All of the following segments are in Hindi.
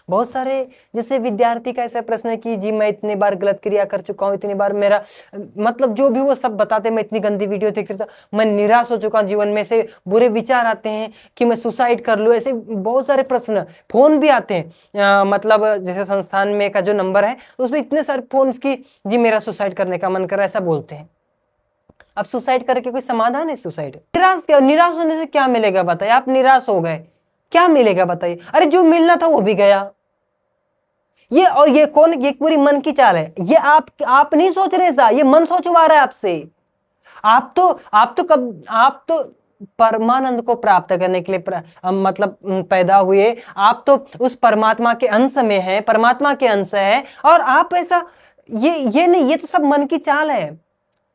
बहुत सारे जैसे विद्यार्थी का ऐसा प्रश्न है कि जी मैं इतनी बार गलत क्रिया कर चुका हूँ, इतनी बार मेरा मतलब जो भी वो सब बताते, मैं इतनी गंदी वीडियो देख रहा था, मैं निराश हो चुका हूँ, जीवन में से बुरे विचार आते हैं कि मैं सुसाइड कर लूँ। ऐसे बहुत सारे प्रश्न, फोन भी आते हैं मतलब जैसे संस्थान में का जो नंबर है उसमें इतने सारे फोन की जी मेरा सुसाइड करने का मन कर रहा है, ऐसा बोलते हैं। अब सुसाइड करके कोई समाधान है? सुसाइड निराश होने से क्या मिलेगा बताइए? आप निराश हो गए, क्या मिलेगा बताइए? अरे जो मिलना था वो भी गया। ये और ये कौन, ये पूरी मन की चाल है। ये आप नहीं सोच रहे ऐसा, ये मन सोचवा रहा है आपसे। आप तो परमानंद को प्राप्त करने के लिए मतलब पैदा हुए। आप तो उस परमात्मा के अंश में हैं, परमात्मा के अंश है, और आप ऐसा ये नहीं, ये तो सब मन की चाल है।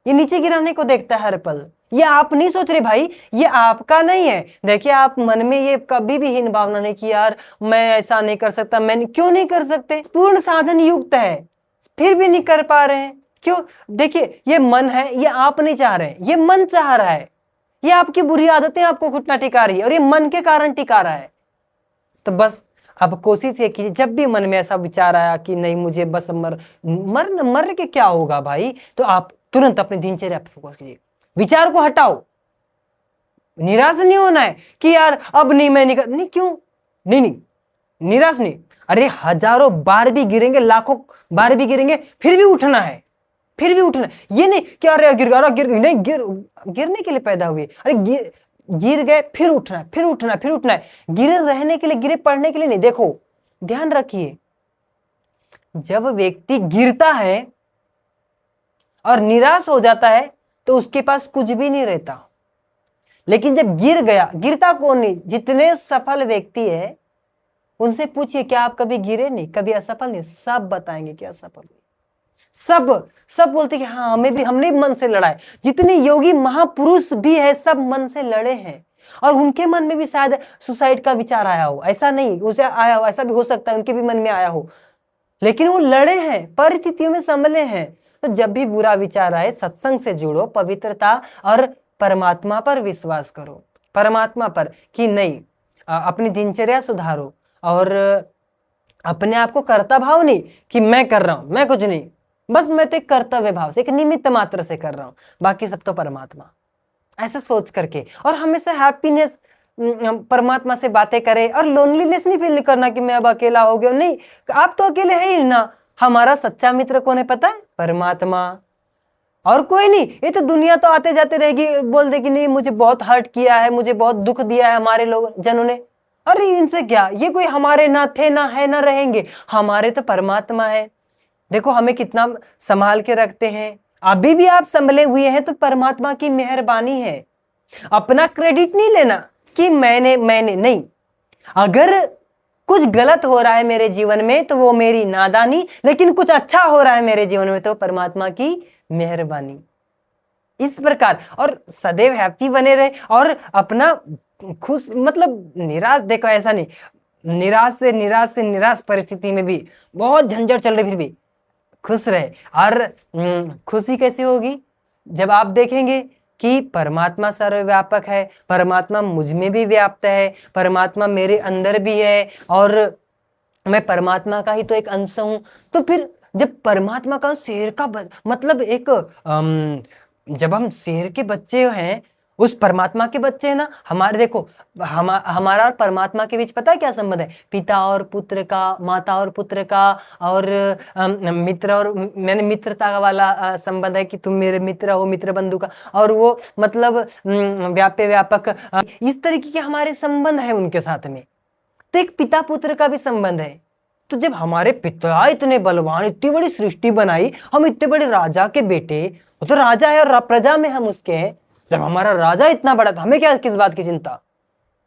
ये नीचे गिराने को देखता है हर पल। ये आप नहीं सोच रहे भाई, ये आपका नहीं है। देखिए आप मन में ये कभी भी हीन भावना नहीं कि यार मैं ऐसा नहीं कर सकता, क्यों नहीं कर सकते? पूर्ण साधन युक्त है, फिर भी नहीं कर पा रहे हैं, क्यों? देखिए ये मन है, ये आप नहीं चाह रहे हैं, ये मन चाह रहा है। ये आपकी बुरी आदतें आपको घुटना टिका रही है और ये मन के कारण टिका रहा है। तो बस अब कोशिश ये कीजिए, जब भी मन में ऐसा विचार आया कि नहीं मुझे बस मर के क्या होगा भाई, तो आप तुरंत अपनी दिनचर्या पर फोकस कीजिए, विचार को हटाओ। निराश नहीं होना है कि यार अब नहीं, मैं नहीं, क्यों नहीं, निराश नहीं। अरे हजारों बार भी गिरेंगे, लाखों बार भी गिरेंगे, फिर भी उठना है, फिर भी उठना है। ये नहीं कि अरे नहीं, गिरने के लिए पैदा हुए। अरे गिर गए, फिर उठना है, फिर उठना है, फिर उठना है। गिरे रहने के लिए, गिरे पड़ने के लिए नहीं। देखो ध्यान रखिए, जब व्यक्ति गिरता है और निराश हो जाता है तो उसके पास कुछ भी नहीं रहता। लेकिन जब गिर गया, गिरता कौन नहीं, जितने सफल व्यक्ति है उनसे पूछिए क्या आप कभी गिरे नहीं, कभी असफल नहीं? सब बताएंगे कि असफल हुए। सब बोलते कि हाँ हमने मन से लड़ा है। जितने योगी महापुरुष भी है सब मन से लड़े हैं, और उनके मन में भी शायद सुसाइड का विचार आया हो, ऐसा नहीं उसे आया हो, ऐसा भी हो सकता है उनके भी मन में आया हो, लेकिन वो लड़े हैं, परिस्थितियों में संभले हैं। तो जब भी बुरा विचार आए सत्संग से जुड़ो, पवित्रता और परमात्मा पर विश्वास करो, परमात्मा पर कि नहीं अपनी दिनचर्या सुधारो, और अपने आप को कर्ता भाव नहीं कि मैं कर रहा हूं, मैं कुछ नहीं, बस मैं तो एक कर्तव्य भाव से, एक निमित्त मात्र से कर रहा हूं, बाकी सब तो परमात्मा। ऐसा सोच करके, और हमेशा हैप्पीनेस, परमात्मा से बातें करें, और लोनलीनेस नहीं फील करना कि मैं अब अकेला हो गया। नहीं, आप तो अकेले है ही ना। हमारा सच्चा मित्र कौन है पता है? परमात्मा, और कोई नहीं। ये तो दुनिया तो आते जाते रहेगी, बोल देगी नहीं मुझे बहुत हर्ट किया है, मुझे बहुत दुख दिया है हमारे लोग जनों ने। अरे इनसे क्या, ये कोई हमारे ना थे ना है ना रहेंगे, हमारे तो परमात्मा है। देखो हमें कितना संभाल के रखते हैं, अभी भी आप संभले हुए हैं तो परमात्मा की मेहरबानी है। अपना क्रेडिट नहीं लेना कि मैंने नहीं। अगर कुछ गलत हो रहा है मेरे जीवन में तो वो मेरी नादानी, लेकिन कुछ अच्छा हो रहा है मेरे जीवन में तो परमात्मा की मेहरबानी। इस प्रकार, और सदैव हैप्पी बने रहे, और अपना खुश, मतलब निराश, देखो ऐसा नहीं, निराश परिस्थिति में भी बहुत झंझट चल रही फिर भी खुश रहे। और खुशी कैसे होगी? जब आप देखेंगे कि परमात्मा सर्वव्यापक है, परमात्मा मुझ में भी व्याप्त है, परमात्मा मेरे अंदर भी है, और मैं परमात्मा का ही तो एक अंश हूं। तो फिर जब परमात्मा का शेर का मतलब एक जब हम शेर के बच्चे हैं, उस परमात्मा के बच्चे हैं ना हमारे। देखो हमारा और परमात्मा के बीच पता है क्या संबंध है? पिता और पुत्र का, माता और पुत्र का, और मित्र और मैंने मित्रता वाला संबंध है कि तुम मेरे मित्र हो, मित्र बंधु का, और वो मतलब व्याप्य व्यापक, इस तरीके के हमारे संबंध है उनके साथ में। तो एक पिता पुत्र का भी संबंध है। तो जब हमारे पिता इतने बलवान, इतनी बड़ी सृष्टि बनाई, हम इतने बड़े राजा के बेटे, वो तो राजा है और प्रजा में हम उसके हैं, जब हमारा राजा इतना बड़ा था, हमें क्या किस बात की चिंता?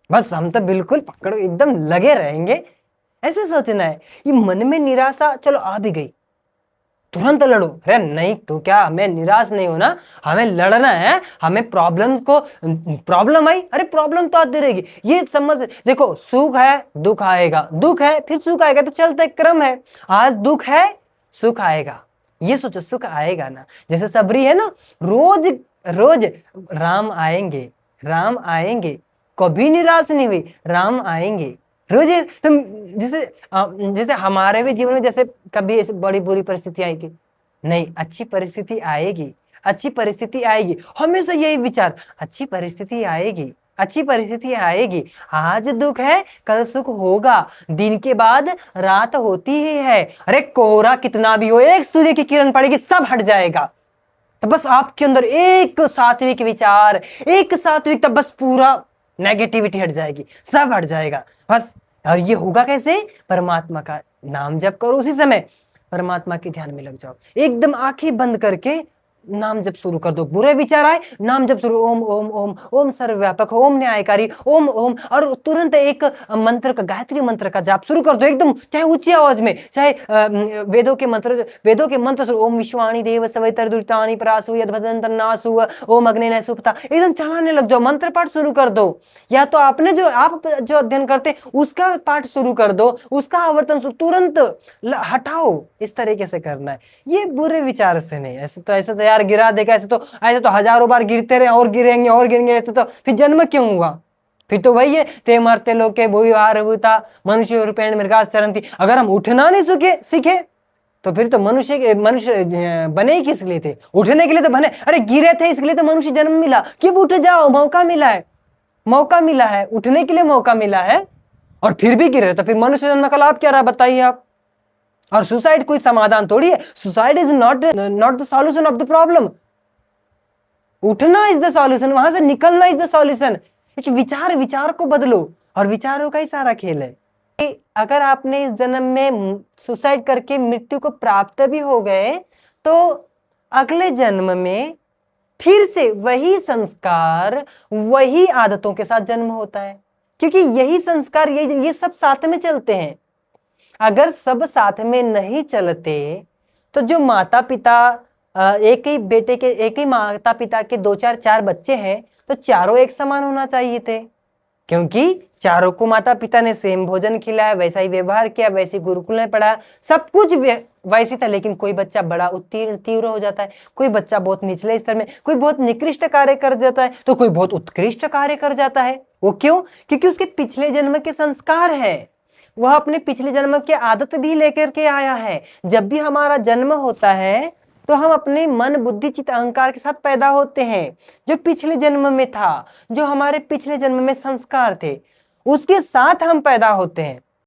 बस हम तो बिल्कुल पकड़ एकदम लगे रहेंगे, ऐसे सोचना है। ये मन में निराशा चलो आ भी गई, तुरंत लड़ो। अरे नहीं तो क्या, हमें निराश नहीं होना, हमें लड़ना है। हमें प्रॉब्लम आई, अरे प्रॉब्लम तो आती रहेगी, ये समझ। देखो सुख है दुख आएगा, दुख है फिर सुख आएगा, तो चलता है, क्रम है। आज दुख है सुख आएगा, ये सोचो सुख आएगा ना। जैसे सबरी है ना, रोज रोज राम आएंगे, राम आएंगे, कभी निराश नहीं हुई, राम आएंगे। रोज तुम जैसे जैसे हमारे भी जीवन में जैसे कभी ऐसी बड़ी बुरी परिस्थिति आएगी, नहीं अच्छी परिस्थिति आएगी, अच्छी परिस्थिति आएगी, हमेशा यही विचार, अच्छी परिस्थिति आएगी, अच्छी परिस्थिति आएगी, आज दुख है कल सुख होगा, दिन के बाद रात होती ही है, अरे कोहरा कितना भी हो एक सूर्य की किरण पड़ेगी सब हट जाएगा। तो बस आपके अंदर एक सात्विक विचार, एक सात्विक, तब बस पूरा नेगेटिविटी हट जाएगी, सब हट जाएगा बस। और ये होगा कैसे? परमात्मा का नाम जप करो, उसी समय परमात्मा के ध्यान में लग जाओ, एकदम आंखें बंद करके नाम जप शुरू कर दो। बुरे विचार आए, नाम जप शुरू, ओम ओम ओम, ओम सर्वव्यापक, ओम न्यायकारी, ओम ओम, और तुरंत एक मंत्र का, गायत्री मंत्र का जाप शुरू कर दो, एकदम चाहे ऊंची आवाज में, चाहे वेदों के मंत्र शुरू, ओम विश्वाणी देव सवितर दुरितानि परासु यद्भदन्तन्नासु ओम अग्ने सुपता, एकदम चलाने लग जाओ, मंत्र पाठ शुरू कर दो। या तो आपने आप जो अध्ययन करते उसका पाठ शुरू कर दो, उसका आवर्तन तुरंत हटाओ, इस तरीके से करना है। ये बुरे विचार से नहीं, ऐसे तो यार गिरा देगा, ऐसे तो हजारों बार गिरते रहे और गिरेंगे और गिरेंगे, ऐसे तो फिर जन्म क्यों हुआ? फिर तो वही है, ते मरते लोके भूयिहार भूता मनुष्य रूपेण मृगास चरन्ति। अगर हम उठना नहीं सीखे तो फिर तो मनुष्य बने ही किस लिए थे? उठने के लिए तो बने, अरे गिरे थे इसलिए तो मनुष्य जन्म मिला कि उठ जाओ, मौका मिला है, मौका मिला है, उठने के लिए मौका मिला है, और फिर भी गिरे तो फिर मनुष्य जन्म का लाभ क्या रहा बताइए आप? और सुसाइड कोई समाधान थोड़ी है, suicide is not the solution of the problem, उठना इज द सॉल्यूशन, वहां से निकलना इज द सॉल्यूशन। एक विचार को बदलो, और विचारों का ही सारा खेल है। अगर आपने इस जन्म में सुसाइड करके मृत्यु को प्राप्त भी हो गए तो अगले जन्म में फिर से वही संस्कार, वही आदतों के साथ जन्म होता है, क्योंकि यही संस्कार, ये सब साथ में चलते हैं। अगर सब साथ में नहीं चलते तो जो माता पिता एक ही माता पिता के 2-4 बच्चे हैं तो चारों एक समान होना चाहिए थे, क्योंकि चारों को माता पिता ने सेम भोजन खिलाया, वैसा ही व्यवहार किया, वैसे गुरुकुल में पढ़ा, सब कुछ वैसे था। लेकिन कोई बच्चा बड़ा उत्तीर्ण तीव्र हो जाता है, कोई बच्चा बहुत निचले स्तर में, कोई बहुत निकृष्ट कार्य कर जाता है, तो कोई बहुत उत्कृष्ट कार्य कर जाता है। वो क्यों? क्योंकि उसके पिछले जन्म के संस्कार है, वह अपने पिछले जन्म की आदत भी लेकर के आया है। जब भी हमारा जन्म होता है तो हम अपने मन बुद्धि चित्त अहंकार के साथ पैदा होते हैं, जो पिछले जन्म में था, जो हमारे पिछले जन्म में संस्कार थे उसके साथ हम पैदा होते हैं।